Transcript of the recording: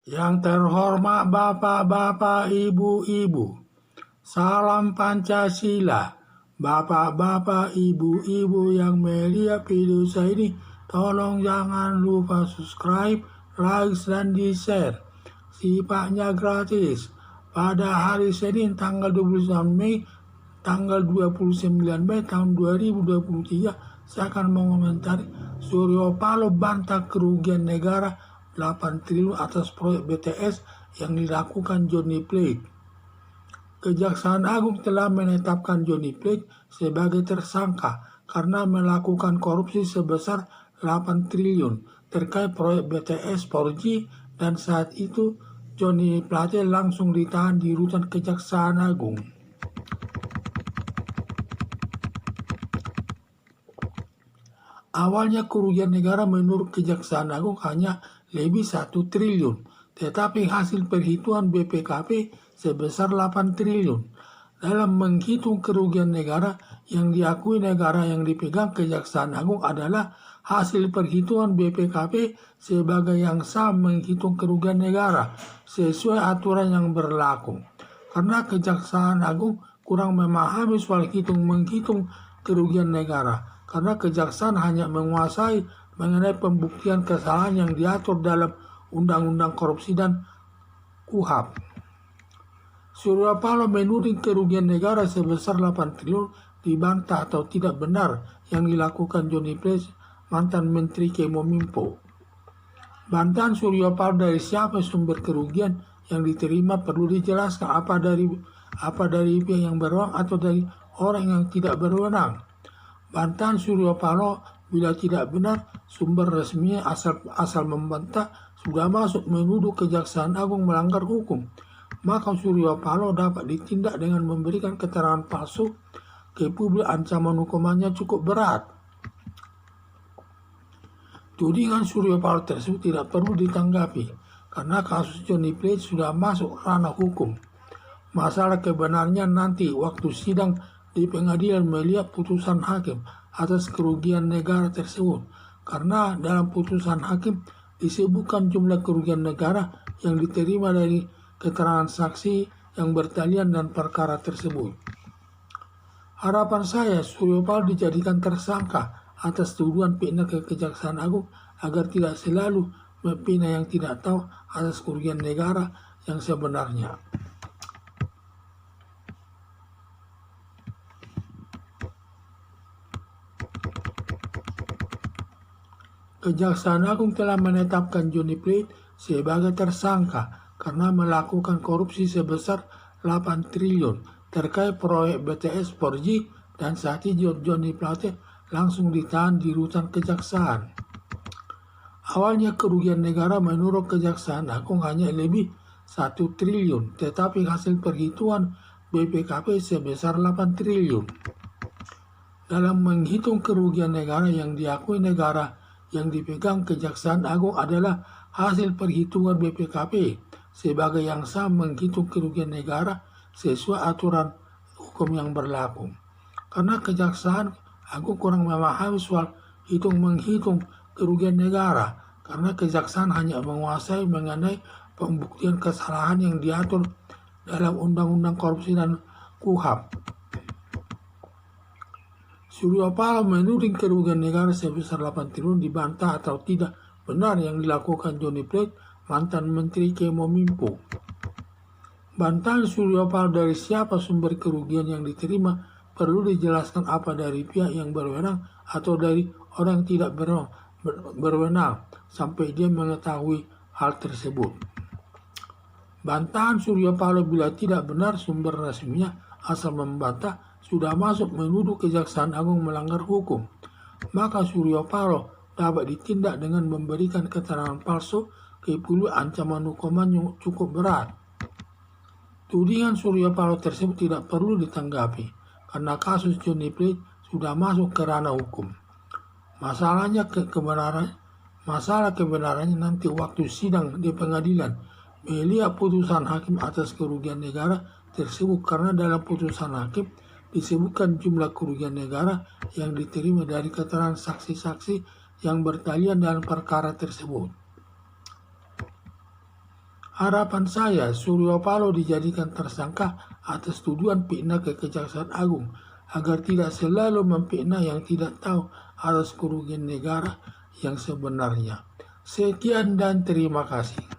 Yang terhormat Bapak-bapak, Ibu-ibu, salam Pancasila. Bapak-bapak, Ibu-ibu yang melihat video saya ini, tolong jangan lupa subscribe, like, dan di-share. Sifatnya gratis. Pada hari Senin tanggal 29 Mei, tanggal 29 Mei tahun 2023, saya akan mengomentari Suryo Paloh bantah kerugian negara 8 triliun atas proyek BTS yang dilakukan Johnny Plate. Kejaksaan Agung telah menetapkan Johnny Plate sebagai tersangka karena melakukan korupsi sebesar 8 triliun terkait proyek BTS 4G, dan saat itu Johnny Plate langsung ditahan di rutan Kejaksaan Agung. Awalnya kerugian negara menurut Kejaksaan Agung hanya lebih 1 triliun, tetapi hasil perhitungan BPKP sebesar 8 triliun. Dalam menghitung kerugian negara yang diakui negara yang dipegang Kejaksaan Agung adalah hasil perhitungan BPKP sebagai yang sah menghitung kerugian negara sesuai aturan yang berlaku. Karena Kejaksaan Agung kurang memahami soal menghitung kerugian negara, karena kejaksaan hanya menguasai mengenai pembuktian kesalahan yang diatur dalam Undang-Undang Korupsi dan KUHP. Suryo Paloh menuding kerugian negara sebesar 8 triliun dibantah atau tidak benar yang dilakukan Johnny Plate, mantan Menteri Kominfo. Bantahan Suryo Paloh dari siapa sumber kerugian yang diterima perlu dijelaskan, apa dari pihak yang berwenang atau dari orang yang tidak berwenang. Bantahan Suryo Paloh bila tidak benar, sumber resminya asal membantah sudah masuk menuduh Kejaksaan Agung melanggar hukum, maka Suryo Paloh dapat ditindak dengan memberikan keterangan palsu ke publik. Ancaman hukumannya cukup berat. Tudingan Suryo Paloh tersebut tidak perlu ditanggapi karena kasus Johnny Plate sudah masuk ranah hukum. Masalah kebenarnya nanti waktu sidang di pengadilan melihat putusan hakim atas kerugian negara tersebut, karena dalam putusan hakim disebutkan jumlah kerugian negara yang diterima dari keterangan saksi yang bertalian dan perkara tersebut. Harapan saya Suryo Paloh dijadikan tersangka atas tuduhan pidana ke Kejaksaan Agung agar tidak selalu memfitnah yang tidak tahu atas kerugian negara yang sebenarnya. Kejaksaan Agung telah menetapkan Johnny Plate sebagai tersangka karena melakukan korupsi sebesar 8 triliun terkait proyek BTS 4G, dan saat itu Johnny Plate langsung ditahan di rutan kejaksaan. Awalnya kerugian negara menurut Kejaksaan Agung hanya lebih 1 triliun, tetapi hasil perhitungan BPKP sebesar 8 triliun. Dalam menghitung kerugian negara yang diakui negara yang dipegang Kejaksaan Agung adalah hasil perhitungan BPKP sebagai yang sah menghitung kerugian negara sesuai aturan hukum yang berlaku. Karena Kejaksaan Agung kurang memahami soal menghitung kerugian negara, karena Kejaksaan hanya menguasai mengenai pembuktian kesalahan yang diatur dalam Undang-Undang Korupsi dan KUHP. Suryo Paloh menuding kerugian negara sebesar 8 triliun dibantah atau tidak benar yang dilakukan Johnny Plate, mantan Menteri Kominfo. Bantahan Suryo Paloh dari siapa sumber kerugian yang diterima perlu dijelaskan, apa dari pihak yang berwenang atau dari orang yang tidak berwenang sampai dia mengetahui hal tersebut. Bantahan Suryo Paloh bila tidak benar sumber resminya asal membantah sudah masuk menuduh Kejaksaan Agung melanggar hukum, maka Suryo Paloh dapat ditindak dengan memberikan keterangan palsu ke publik. Ancaman hukumannya cukup berat. Tudingan Suryo Paloh tersebut tidak perlu ditanggapi karena kasus Johnny Plate sudah masuk ke ranah hukum. Masalah kebenarannya nanti waktu sidang di pengadilan melihat putusan hakim atas kerugian negara tersebut, karena dalam putusan hakim disebutkan jumlah kerugian negara yang diterima dari keterangan saksi-saksi yang bertalian dalam perkara tersebut. Harapan saya Suryo Paloh dijadikan tersangka atas tuduhan fitnah ke Kejaksaan Agung agar tidak selalu memfitnah yang tidak tahu atas kerugian negara yang sebenarnya. Sekian dan terima kasih.